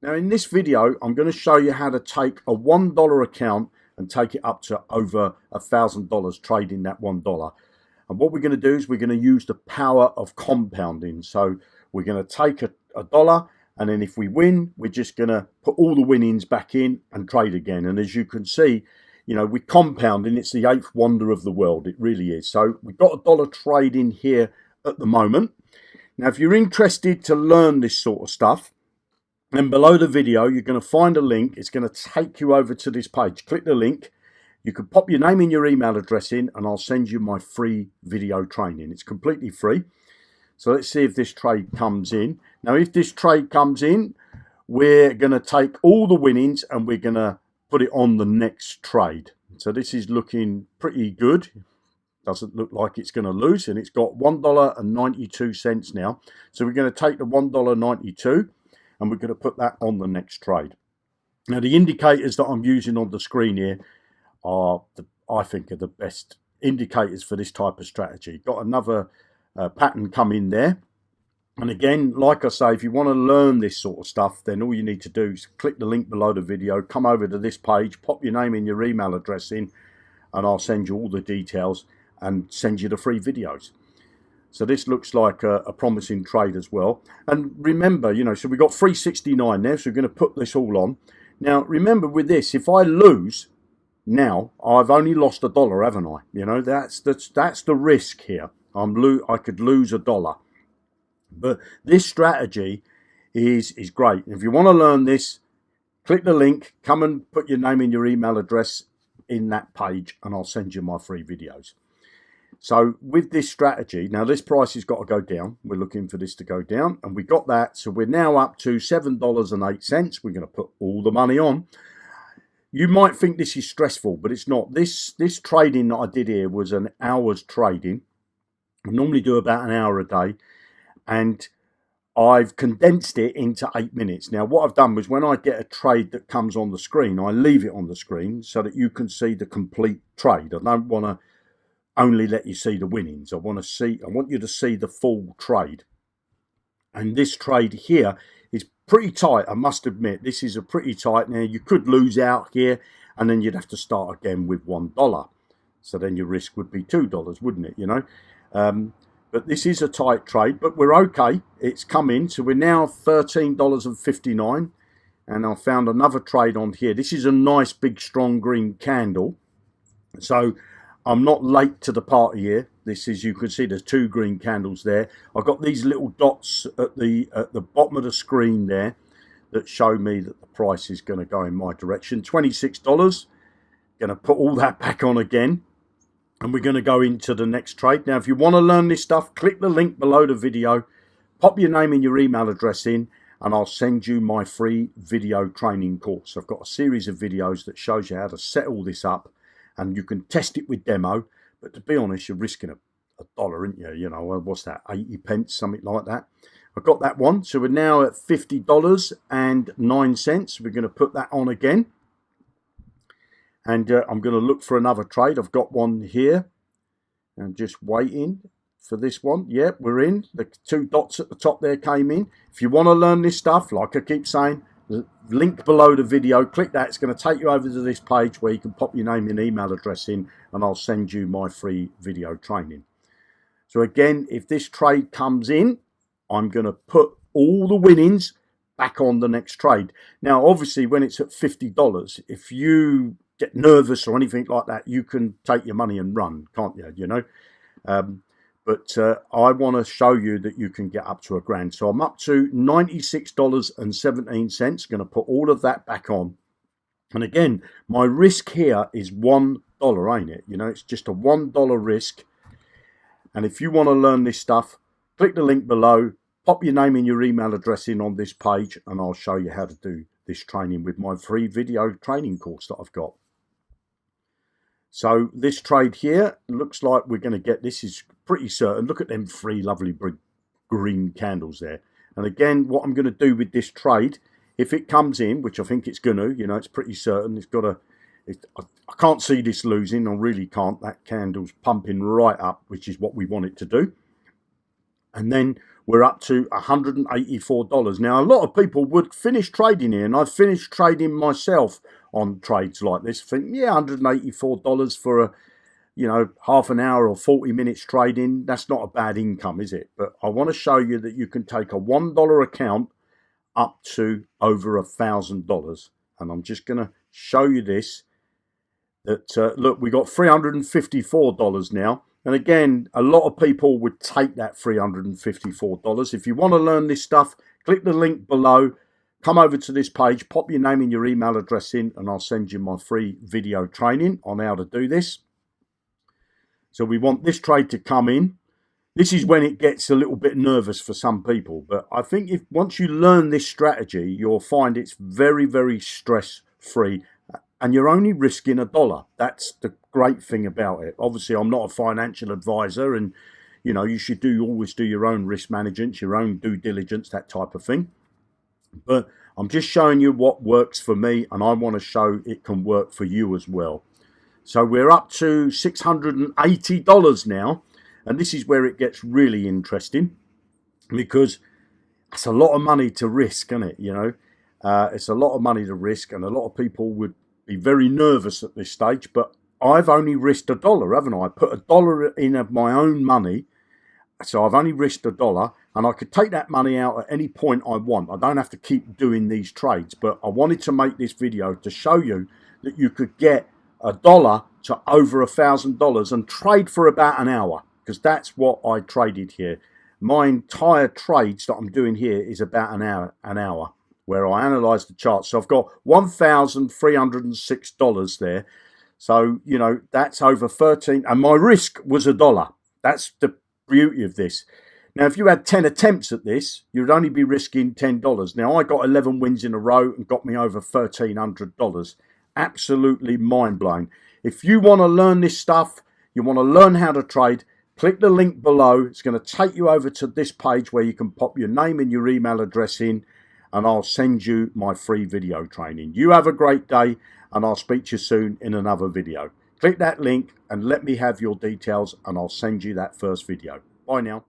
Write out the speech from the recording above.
Now in this video, I'm going to show you how to take a $1 account and take it up to over $1,000 trading that $1. And what we're going to do is we're going to use the power of compounding. So we're going to take a dollar, and then if we win, we're just going to put all the winnings back in and trade again. And as you can see, you know, we're compounding. It's the eighth wonder of the world. It really is. So we've got a dollar trading here at the moment. Now, if you're interested to learn this sort of stuff, then below the video, you're going to find a link. It's going to take you over to this page. Click the link. You can pop your name and your email address in, and I'll send you my free video training. It's completely free. So let's see if this trade comes in. Now, if this trade comes in, we're going to take all the winnings and we're going to put it on the next trade. So this is looking pretty good. Doesn't look like it's going to lose, and it's got $1.92 now. So we're going to take the $1.92 and we're going to put that on the next trade. Now, the indicators that I'm using on the screen here are, I think, are the best indicators for this type of strategy. Got another pattern come in there. And again, like I say, if you want to learn this sort of stuff, then all you need to do is click the link below the video, come over to this page, pop your name and your email address in, and I'll send you all the details and send you the free videos. So this looks like a promising trade as well. And remember, you know, so we've got 369 there, so we're going to put this all on. Now, remember with this, if I lose now, I've only lost a dollar, haven't I? You know, that's the risk here. I could lose a dollar. But this strategy is great. If you want to learn this, click the link, come and put your name and your email address in that page, and I'll send you my free videos. So with this strategy, now this price has got to go down. We're looking for this to go down, and we got that. So we're now up to $7.08. We're going to put all the money on. You might think this is stressful, but it's not. This trading that I did here was an hour's trading. I normally do about an hour a day, and I've condensed it into 8 minutes. Now, what I've done was when I get a trade that comes on the screen, I leave it on the screen so that you can see the complete trade. I don't want to only let you see the winnings. I want you to see the full trade. And this trade here is pretty tight, I must admit. This is a pretty tight. Now, you could lose out here, and then you'd have to start again with $1. So then your risk would be $2, wouldn't it, you know? But this is a tight trade, but we're okay. It's come in, so we're now $13.59, and I found another trade on here. This is a nice big strong green candle, so I'm not late to the party here. This is, you can see there's two green candles there. I've got these little dots at the bottom of the screen there that show me that the price is going to go in my direction. $26. Going to put all that back on again. And we're going to go into the next trade. Now, if you want to learn this stuff, click the link below the video, pop your name and your email address in, and I'll send you my free video training course. I've got a series of videos that shows you how to set all this up, and you can test it with demo. But to be honest, you're risking a dollar, aren't you? You know, what's that, 80 pence, something like that. I've got that one. So we're now at $50.09. We're going to put that on again. And I'm going to look for another trade. I've got one here. I'm just waiting for this one. Yep, we're in. The two dots at the top there came in. If you want to learn this stuff, like I keep saying, link below the video. Click that. It's going to take you over to this page where you can pop your name and email address in, and I'll send you my free video training. So again, if this trade comes in, I'm going to put all the winnings back on the next trade. Now, obviously, when it's at $50, if you get nervous or anything like that, you can take your money and run, can't you? You know, but I want to show you that you can get up to $1,000. So I'm up to $96.17. Going to put all of that back on. And again, my risk here is $1, ain't it? You know, it's just a $1 risk. And if you want to learn this stuff, click the link below, pop your name and your email address in on this page, and I'll show you how to do this training with my free video training course that I've got. So this trade here looks like we're going to get, this is pretty certain. Look at them three lovely green candles there. And again, what I'm going to do with this trade, if it comes in, which I think it's going to, you know, it's pretty certain. It's got a, I can't see this losing. I really can't. That candle's pumping right up, which is what we want it to do. And then we're up to $184. Now, a lot of people would finish trading here, and I've finished trading myself on trades like this. Think, yeah, $184 for a, you know, half an hour or 40 minutes trading. That's not a bad income, is it? But I want to show you that you can take a $1 account up to over $1,000. And I'm just going to show you this. That look, we got $354 now. And again, a lot of people would take that $354. If you want to learn this stuff, click the link below. Come over to this page, pop your name and your email address in, and I'll send you my free video training on how to do this. So we want this trade to come in. This is when it gets a little bit nervous for some people. But I think if once you learn this strategy, you'll find it's very, very stress-free. And you're only risking $1. That's the great thing about it. Obviously, I'm not a financial advisor, and you know, you should always do your own risk management, your own due diligence, that type of thing. But I'm just showing you what works for me, and I want to show it can work for you as well. So we're up to $680 now, and this is where it gets really interesting, because it's a lot of money to risk, isn't it? You know, it's a lot of money to risk, and a lot of people would be very nervous at this stage, but I've only risked $1, haven't I? I put $1 in of my own money, so I've only risked $1, and I could take that money out at any point I want. I don't have to keep doing these trades, but I wanted to make this video to show you that you could get $1 to over $1,000 and trade for about an hour, because that's what I traded here. My entire trades that I'm doing here is about an hour. Where I analysed the charts. So I've got $1,306 there. So, you know, that's over 13. And my risk was $1. That's the beauty of this. Now, if you had 10 attempts at this, you'd only be risking $10. Now, I got 11 wins in a row and got me over $1,300. Absolutely mind-blowing. If you want to learn this stuff, you want to learn how to trade, click the link below. It's going to take you over to this page where you can pop your name and your email address in, and I'll send you my free video training. You have a great day, and I'll speak to you soon in another video. Click that link and let me have your details, and I'll send you that first video. Bye now.